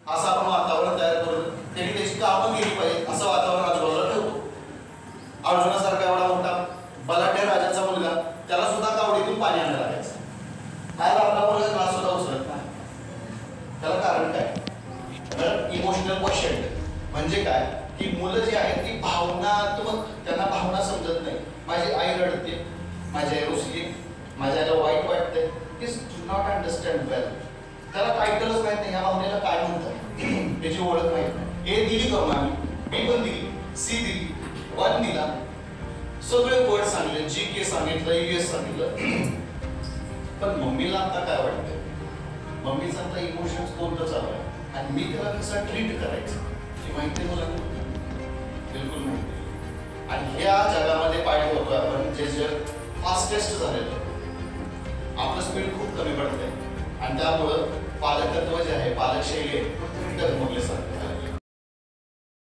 असं आपण वातावरण तयार करून त्यांनी त्याची कामं केली पाहिजे असं वातावरण आजूबाजूला ठेवतो. अर्जुनासारखा एवढा मोठा बलाढ्य राजाचा मुलगा, त्याला सुद्धा कावडीतून पाणी आणायला लागायचं. खायला आपला मुलगा ग्लास सुद्धा उचलत नाही. त्याला कारण काय? तर इमोशनल क्वेश्चन म्हणजे काय की मुलं जी आहेत ती भावनात्मक, त्यांना भावना समजत नाही. माझी आई रडते, माझी आई रुसली, माझ्या आईला वाईट वाटते, इज डू नॉट अंडरस्टँड वेल. त्याला टायटलच माहित नाही, या भावनेला काय म्हणतात त्याची ओळख माहित नाही. ए दिली करून आम्ही, बी पण दिली, सी दिली, 1 दिला, सगळे वर्ड सांगितले, GK सांगितलं, US सांगितलं. पण मम्मीला आता काय वाटतं? मम्मीचा आता इमोशन्स कोणतं चालू आहे आणि मी त्याला कसं ट्रीट करायचं ही माहिती मला बिलकुल माहिती. आणि ह्या जगामध्ये पाय ठेवतोय आपण, जे जग फास्टेस्ट झालेलं, आपलं स्पीड खूप कमी पडतंय आणि त्यामुळं पालकत्व जे आहे, पालकशैली आहे, डगमगले.